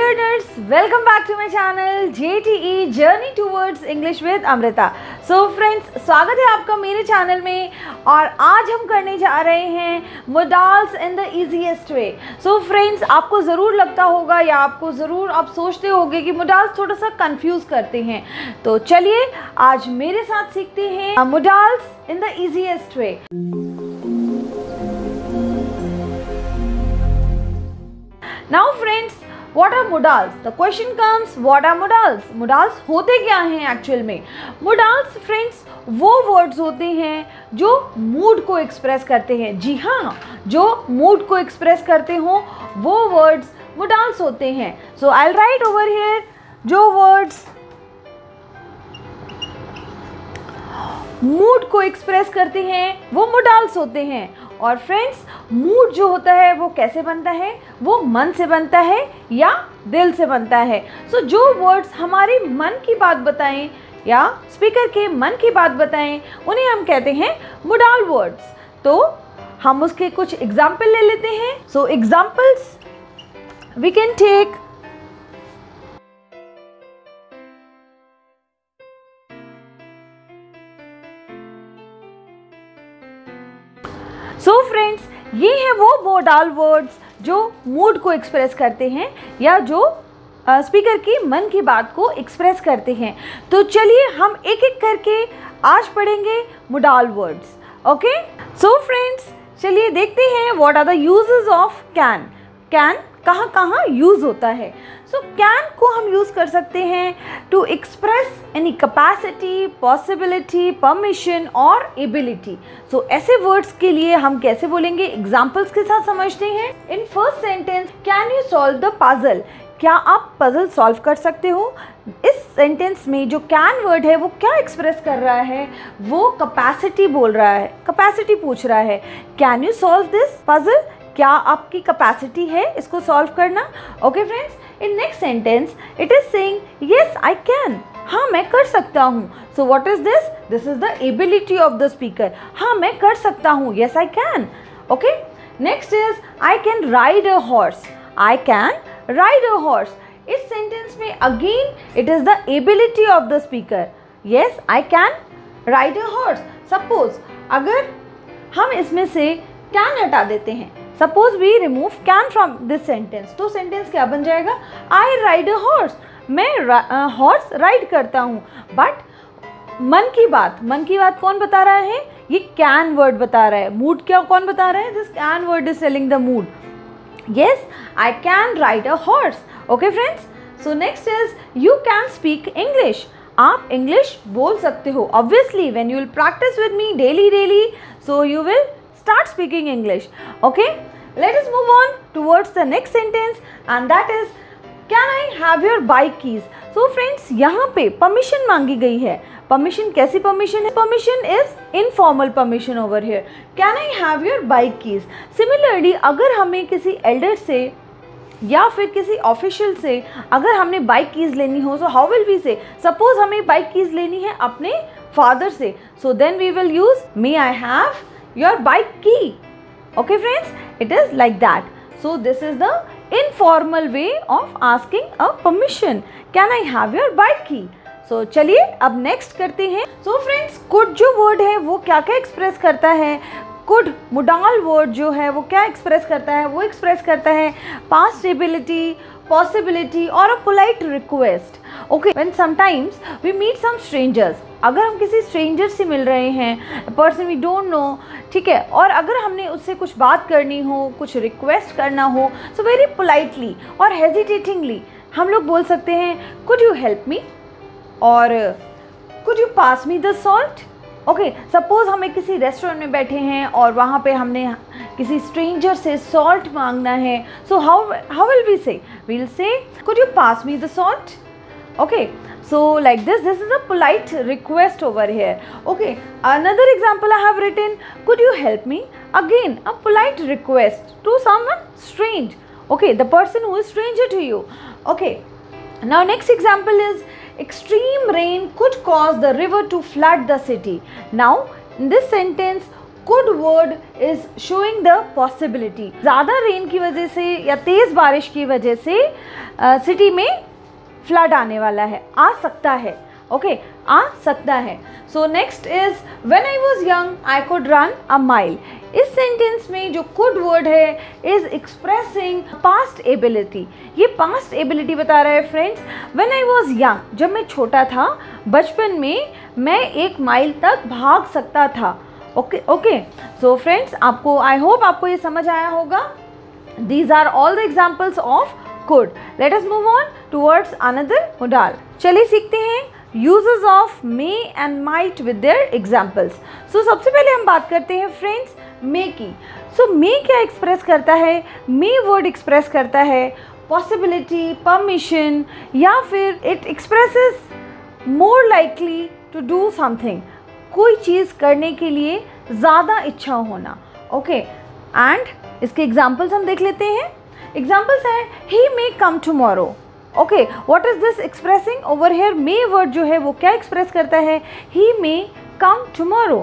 learners, welcome back to my channel JTE Journey Towards English with Amrita. So friends, स्वागत है आपका मेरे channel में और आज हम करने जा रहे हैं modals in the easiest way. So friends, आपको ज़रूर लगता होगा या आपको ज़रूर आप सोचते होंगे कि modals थोड़ा सा confuse करते हैं, तो चलिए आज मेरे साथ सीखते हैं modals in the easiest way. Now friends, what are modals? The question comes, what are modals? Modals होते क्या हैं एक्चुअल में? Modals friends वो वर्ड्स होते हैं जो मूड को एक्सप्रेस करते हैं. जी हाँ, जो मूड को एक्सप्रेस करते हो वो वर्ड्स modals होते हैं. So I'll write over here जो वर्ड्स मूड को एक्सप्रेस करते हैं वो modals होते हैं. और फ्रेंड्स, मूड जो होता है वो कैसे बनता है? वो मन से बनता है या दिल से बनता है. सो जो वर्ड्स हमारे मन की बात बताएं या स्पीकर के मन की बात बताएं उन्हें हम कहते हैं modal वर्ड्स. तो हम उसके कुछ एग्जाम्पल ले लेते हैं. So examples we can take friends, ये है वो modal वर्ड्स जो मूड को एक्सप्रेस करते हैं या जो स्पीकर की मन की बात को एक्सप्रेस करते हैं. तो चलिए हम एक एक करके आज पढ़ेंगे modal words. Okay, so friends चलिए देखते हैं what are the uses of can. Can कहाँ कहाँ यूज़ होता है? सो कैन को हम यूज़ कर सकते हैं to express any capacity, possibility, permission और एबिलिटी. सो ऐसे वर्ड्स के लिए हम कैसे बोलेंगे, एग्जाम्पल्स के साथ समझते हैं. In first sentence, can you solve the puzzle? क्या आप पजल सॉल्व कर सकते हो? इस सेंटेंस में जो कैन वर्ड है वो क्या एक्सप्रेस कर रहा है? वो कैपेसिटी बोल रहा है, कैपेसिटी पूछ रहा है. Can you solve this puzzle? क्या आपकी कैपेसिटी है इसको सॉल्व करना? Okay friends, in next sentence it is saying yes I can. हाँ मैं कर सकता हूँ. So what is this? This is the ability of the speaker. हाँ मैं कर सकता हूँ, yes I can. Okay, next is I can ride a horse. I can ride a horse. इस सेंटेंस में again it is the ability of the speaker. Yes I can ride a horse. Suppose अगर हम इसमें से कैन हटा देते हैं, suppose we remove can from this sentence, तो सेंटेंस क्या बन जाएगा? I ride a horse. मैं हॉर्स राइड करता हूँ. बट मन की बात कौन बता रहा है? ये कैन वर्ड बता रहा है. मूड क्या कौन बता रहा है? This can word is telling the mood. Yes I can ride a horse. Okay friends, so next is you can speak English. आप इंग्लिश बोल सकते हो. Obviously when you will practice with me daily so you will start speaking English. Okay, let us move on towards the next sentence and that is can I have your bike keys? So friends, यहाँ पे permission मांगी गई है. Permission कैसी permission है? Permission is informal permission over here. Can I have your bike keys? Similarly, अगर हमें किसी elder से या फिर किसी ऑफिशियल से अगर हमने बाइक कीज़ लेनी हो, so how will we say? Suppose हमें बाइक कीज़ लेनी है अपने फादर से, so then we will use may I have your bike key. Okay friends, it is like that. So this is the informal way of asking a permission. Can I have your bike key? So चलिए अब next करते हैं. So friends, could जो word है वो क्या क्या express करता है? could modal word जो है वो क्या एक्सप्रेस करता है? वो एक्सप्रेस करता है past ability, possibility और a polite request. Okay, when sometimes we meet some strangers. अगर हम किसी स्ट्रेंजर से मिल रहे हैं, पर्सन वी डोंट नो, ठीक है, और अगर हमने उससे कुछ बात करनी हो, कुछ रिक्वेस्ट करना हो, सो वेरी पोलाइटली और हेजिटेटिंगली हम लोग बोल सकते हैं कुड यू हेल्प मी और could you pass me the salt. Okay, suppose हमें किसी रेस्टोरेंट में बैठे हैं और वहाँ पे हमने किसी स्ट्रेंजर से सॉल्ट मांगना है. सो हाउ विल वी से? वील से could you pass me the salt. Okay, so like this is a polite request over here. Okay, another example I have written, could you help me? Again a polite request to someone strange. Okay, the person who is stranger to you. Okay, now next example is extreme rain could cause the river to flood the city. Now in this sentence could word is showing the possibility. ज़्यादा rain की वजह से या तेज़ बारिश की वजह से सिटी में फ्लड आने वाला है, आ सकता है. ओके, आ सकता है. So next is when I was young I could run a mile. इस सेंटेंस में जो कुड वर्ड है इज एक्सप्रेसिंग पास्ट एबिलिटी. ये पास्ट एबिलिटी बता रहा है friends. When I was young, जब मैं छोटा था, बचपन में मैं 1 माइल तक भाग सकता था. ओके. सो फ्रेंड्स, आपको आई होप आपको ये समझ आया होगा. These are all the examples of could. Let us move on towards another modal. चलिए सीखते हैं uses of may and might with their examples. So सबसे पहले हम बात करते हैं फ्रेंड्स may की. So may क्या एक्सप्रेस करता है? may वर्ड एक्सप्रेस करता है possibility, permission, या फिर it expresses more likely to do something. कोई चीज़ करने के लिए ज़्यादा इच्छा होना. ओके, एंड इसके एग्जाम्पल्स हम देख लेते हैं. एग्जाम्पल्स है he may come tomorrow. Okay, what is this expressing over here? may word जो है वो क्या एक्सप्रेस करता है? he may come tomorrow.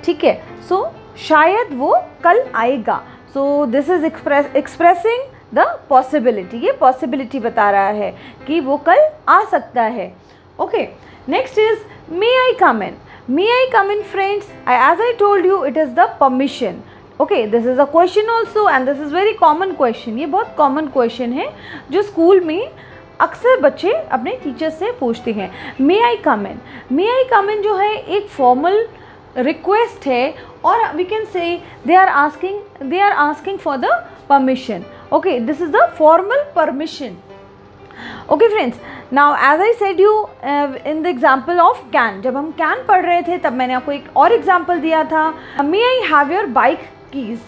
ठीक है, सो शायद वो कल आएगा. सो this is expressing the possibility. ये पॉसिबिलिटी बता रहा है कि वो कल आ सकता है. Okay, next is may I come in. may I come in friends, as I told you, it is the permission. Okay, this is a question also and this is very common question. ये बहुत common question है जो school में अक्सर बच्चे अपने teacher से पूछते हैं. मे आई कम इन. मे आई कम इन जो है एक फॉर्मल रिक्वेस्ट है, और we can say they are asking for the permission. Okay, this is the formal permission. Okay friends, now as I said you in the example of can, जब हम कैन पढ़ रहे थे तब मैंने आपको एक और एग्जाम्पल दिया था. May I have your bike keys.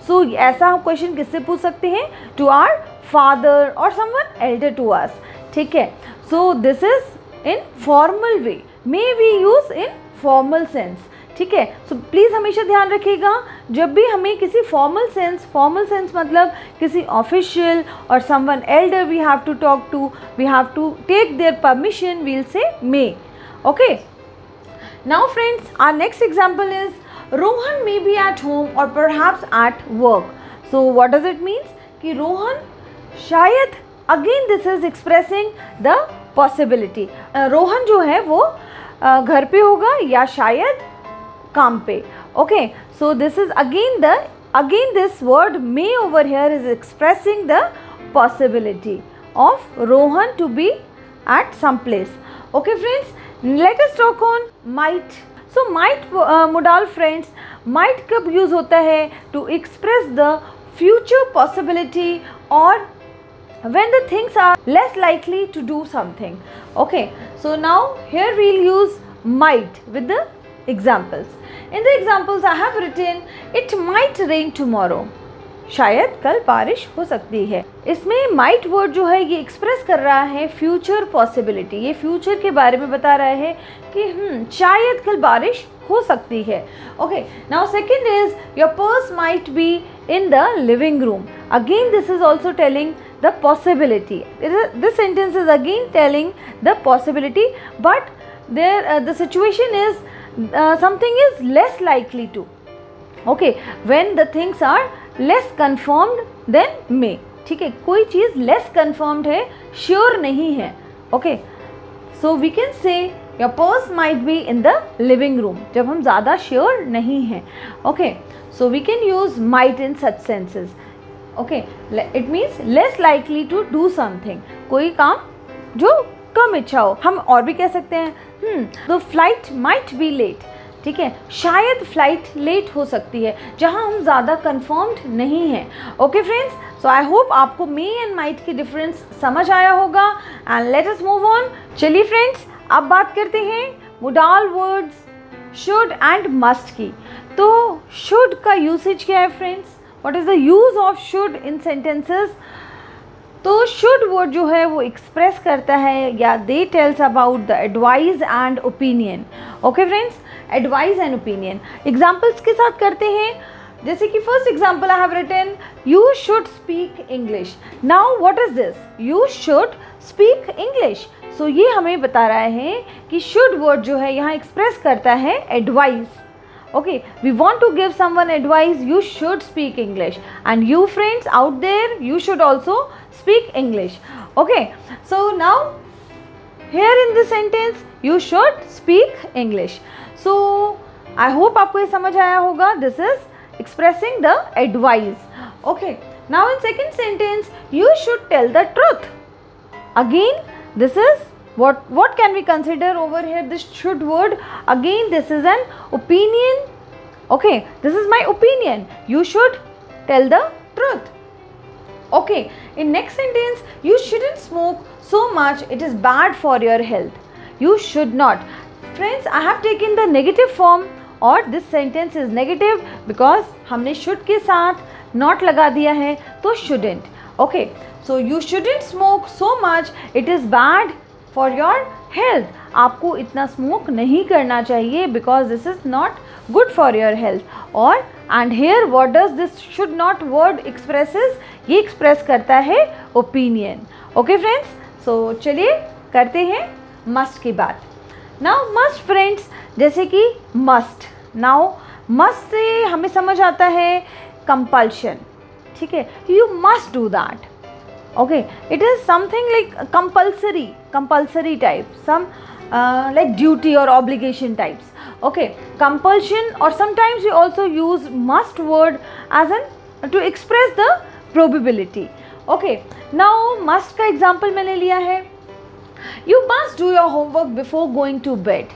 So ऐसा हम क्वेश्चन किससे पूछ सकते हैं? To our father or someone elder to us. ठीक है, so this is in formal way. May we use in formal sense. ठीक है, सो प्लीज़ हमेशा ध्यान रखिएगा जब भी हमें किसी फॉर्मल सेंस मतलब किसी official or someone elder we have to talk to, we have to take their permission, we'll say may. Okay, now friends, our next example is Rohan may be at home or perhaps at work. So what does it means? कि रोहन शायद, again this is expressing the possibility. Rohan जो है वो घर पे होगा या शायद काम पे. Okay, so this is again this word may over here is expressing the possibility of Rohan to be at some place. Okay friends, let us talk on might. So might modal friends, might कब use होता है? To express the future possibility और when the things are less likely to do something. Okay, so now here we'll use might with the examples. In the examples I have written it might rain tomorrow. शायद कल बारिश हो सकती है. इसमें might word जो है ये एक्सप्रेस कर रहा है फ्यूचर पॉसिबिलिटी. ये फ्यूचर के बारे में बता रहा है कि शायद कल बारिश हो सकती है. Okay, now second is your purse might be in the living room. Again this is also telling the possibility. This sentence is again telling the possibility, but there the situation is something is less likely to. Okay, when the things are less confirmed than may. ठीक है, कोई चीज़ less confirmed है, sure नहीं है. Okay, so we can say your purse might be in the living room. जब हम ज़्यादा sure नहीं हैं. Okay, so we can use might in such senses. Okay, it means less likely to do something. कोई काम जो कम इच्छा हो. हम और भी कह सकते हैं the flight might be late. ठीक है, शायद फ्लाइट लेट हो सकती है जहां हम ज़्यादा कंफर्म्ड नहीं हैं. Okay friends, so I hope आपको मे एंड माइट की डिफरेंस समझ आया होगा. And let us move on. चलिए फ्रेंड्स, अब बात करते हैं modal words should and must की. तो शुड का यूसेज क्या है friends? What is the use of should in sentences? तो should word जो है वो express करता है या they tells about the advice and opinion. Okay friends, advice and opinion. Examples के साथ करते हैं. जैसे कि first example I have written, you should speak English. Now what is this? You should speak English. So ये हमें बता रहा है कि should word जो है यहाँ express करता है advice. Okay, we want to give someone advice, you should speak English, and you friends out there, you should also speak English. Okay, so now here in this sentence you should speak English. So I hope आपको ये समझ आया होगा. This is expressing the advice. Okay, now in second sentence you should tell the truth. Again, this is what can we consider over here? This should word, again this is an opinion. Okay, this is my opinion, you should tell the truth. Okay, in next sentence, you shouldn't smoke so much, it is bad for your health. You should not. Friends, I have taken the negative form, और this sentence is negative because हमने should के साथ not लगा दिया है, तो shouldn't. Okay, so you shouldn't smoke so much, it is bad for your health. आपको इतना smoke नहीं करना चाहिए because this is not good for your health. और and here what does this should not word expresses? ये express करता है opinion. Okay friends, so चलिए करते हैं must की बात. Now must friends, जैसे कि must. Now must से हमें समझ आता है compulsion. ठीक है, you must do that. Okay, it is something like compulsory type, some like duty or obligation types. Okay, compulsion, or sometimes we also use must word as an to express the probability. Okay, now must का example मैंने लिया है. You must do your homework before going to bed.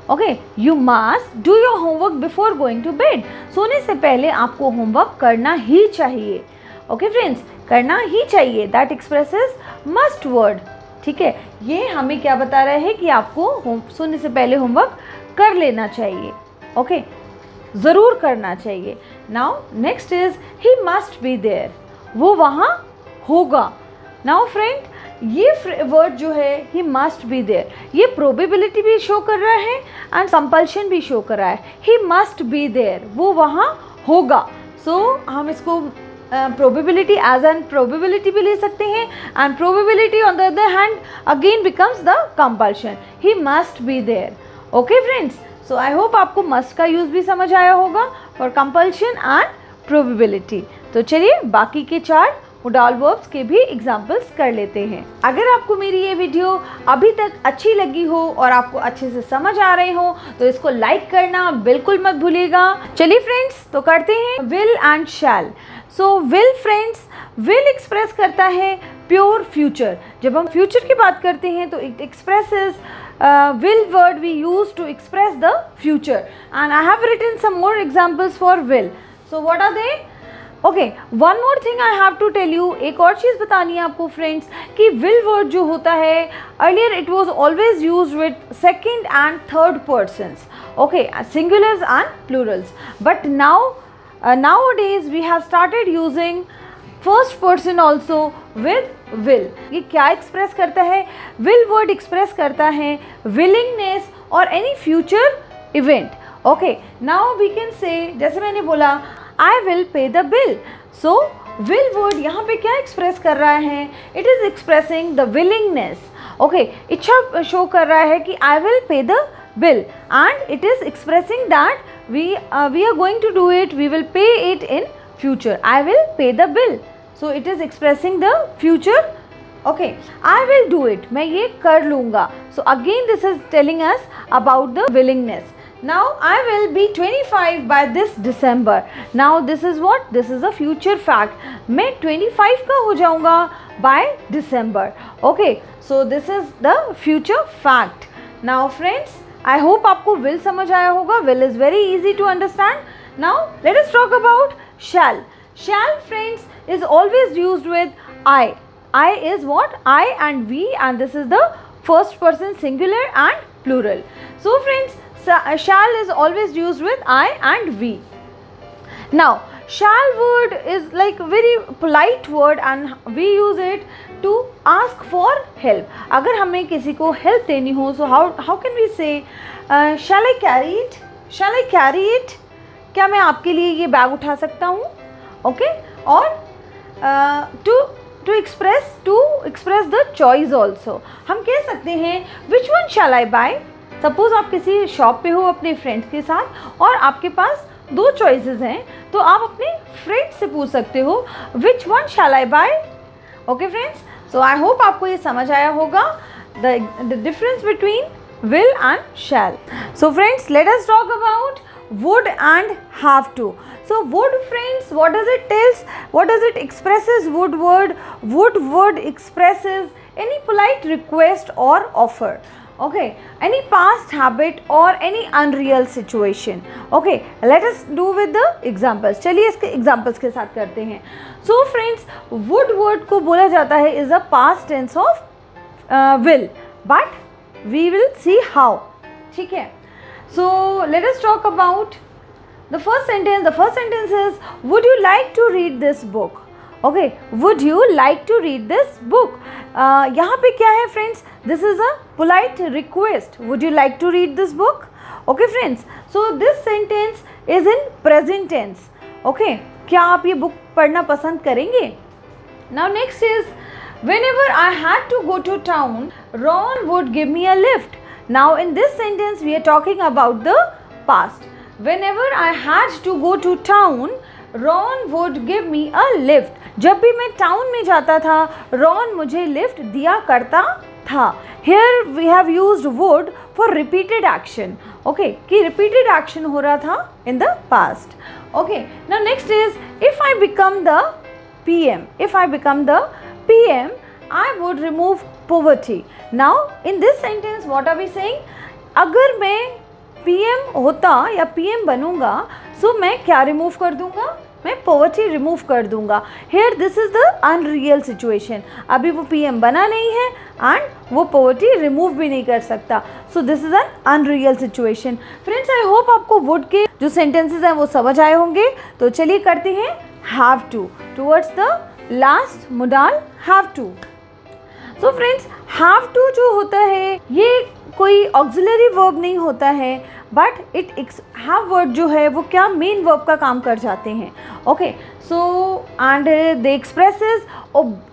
Okay, you must do your homework before going to bed. सोने से पहले आपको homework करना ही चाहिए. Okay friends, करना ही चाहिए. That expresses must word. ठीक है, ये हमें क्या बता रहा है कि आपको सोने से पहले होमवर्क कर लेना चाहिए. ओके, ज़रूर करना चाहिए. Now next is he must be there. वो वहाँ होगा. नाउ फ्रेंड, ये वर्ड जो है ही मस्ट बी देयर, ये प्रोबेबिलिटी भी शो कर रहा है एंड कंपल्शन भी शो कर रहा है. ही मस्ट बी देयर, वो वहाँ होगा. सो हम इसको probability as an probability भी ले सकते हैं, and probability on the other hand again becomes the compulsion. He must be there. Okay friends, so I hope आपको must का use भी समझ आया होगा for compulsion and probability. तो चलिए बाकी के 4 modal verbs के भी examples कर लेते हैं. अगर आपको मेरी ये वीडियो अभी तक अच्छी लगी हो और आपको अच्छे से समझ आ रहे हो तो इसको लाइक करना बिल्कुल मत भूलिएगा. चलिए फ्रेंड्स, तो करते हैं will and shall. So will friends, will express करता है प्योर फ्यूचर. जब हम फ्यूचर की बात करते हैं तो it expresses will word we use to express the future, and I have written some more examples for will. So what are they? Okay, one more thing I have to tell you. एक और चीज़ बतानी है आपको friends कि will word जो होता है, earlier it was always use with second and third persons. Okay, singulars and Plurals. But now nowadays we have started using first person also with will. ये क्या express करता है? will word express करता है willingness or any future event. Okay, now we can say, जैसे मैंने बोला I will pay the bill. So will word यहाँ पे क्या express कर रहा है? It is expressing the willingness. Okay, इच्छा show कर रहा है कि I will pay the bill, and it is expressing that we are going to do it, we will pay it in future. I will pay the bill. So it is expressing the future. Okay, I will do it, मैं ये कर लूँगा. So again this is telling us about the willingness. Now I will be 25 by this December. Now this is what? This is a future fact. मैं 25 का हो जाऊँगा by December. Okay, so this is the future fact. Now friends, I hope आपको will समझ आया होगा. Will is very easy to understand. Now let us talk about shall. Shall friends is always used with I. I is what? I and we, and this is the first person singular and plural. So friends, shall is always used with I and we. Now shall word is like very polite word and we use it to ask for help. अगर हमें किसी को help देनी हो, so how can we say shall I carry it? Shall I carry it? क्या मैं आपके लिए ये बैग उठा सकता हूँ? Okay, और to express the choice also हम कह सकते हैं which one shall I buy? Suppose आप किसी शॉप पे हो अपने फ्रेंड के साथ और आपके पास 2 चॉइसेस हैं, तो आप अपने फ्रेंड से पूछ सकते हो which one shall I buy. Okay friends, so I hope आपको ये समझ आया होगा the difference between will and shall. So friends, let us talk about would and have to. So would, friends, what does it tells? What does it expresses? Would word expresses any polite request or offer. Okay, any past habit or any unreal situation. Okay, let us do with the examples. चलिए इसके examples के साथ करते हैं. So friends, would word को बोला जाता है is a past tense of will, but we will see how. ठीक है, so let us talk about the first sentence. The first sentence is would you like to read this book. Okay, would you like to read this book. यहाँ पे क्या है friends, this is a polite request. Would you like to read this book. Okay friends, so this sentence is in present tense. Okay, क्या आप ये book पढ़ना पसंद करेंगे. Now next is whenever I had to go to town, Ron would give me a lift. Now in this sentence we are talking about the past. Whenever I had to go to town, Ron would give me a lift. जब भी मैं town में जाता था, Ron मुझे lift दिया करता था. Here we have used would for repeated action. Okay, कि repeated action हो रहा था in the past. Okay, now next is if I become the PM. If I become the PM, I would remove poverty. Now in this sentence what are we saying? अगर मैं PM होता या PM बनूंगा, so मैं क्या remove कर दूंगा, मैं poverty रिमूव कर दूंगा. Here this is the unreal situation. अभी वो PM बना नहीं है and वो poverty रिमूव भी नहीं कर सकता. So this is an unreal situation. Friends, I hope आपको would के जो sentences हैं वो समझ आए होंगे. तो चलिए करते हैं have to towards the last modal have to. So friends, have to जो होता है ये कोई auxiliary verb नहीं होता है, but it have word जो है वो क्या main verb का काम कर जाते हैं. Okay, so and they expresses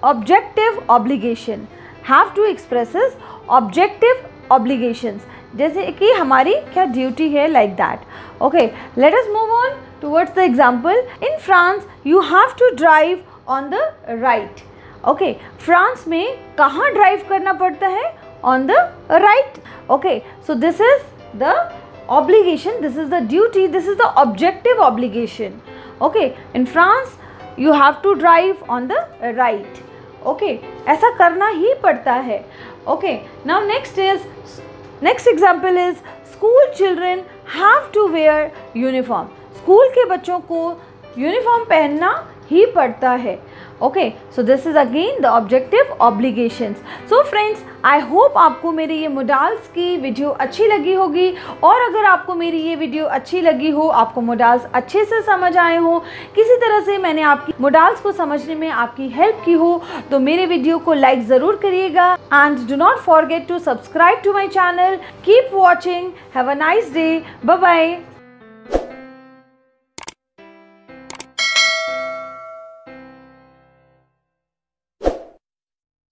objective obligation. Have to expresses objective obligations, जैसे कि हमारी क्या ड्यूटी है, like that. Okay, let us move on towards the example. In France, you have to drive on the right. Okay, France में कहाँ drive करना पड़ता है, on the right. Okay, so this is the obligation, this is the duty, this is the objective obligation. Okay, in France you have to drive on the right. Okay, ऐसा करना ही पड़ता है. Okay, now next example is school children have to wear uniform. School के बच्चों को uniform पहनना ही पड़ता है. Okay, so this is again the objective obligations. So friends, I hope आपको मेरी ये मोडाल्स की वीडियो अच्छी लगी होगी, और अगर आपको मेरी ये वीडियो अच्छी लगी हो, आपको मोडाल्स अच्छे से समझ आए हो, किसी तरह से मैंने आपकी मोडाल्स को समझने में आपकी हेल्प की हो, तो मेरे वीडियो को लाइक ज़रूर करिएगा. And do not forget to subscribe to my channel. Keep watching. Have a nice day. Bye bye.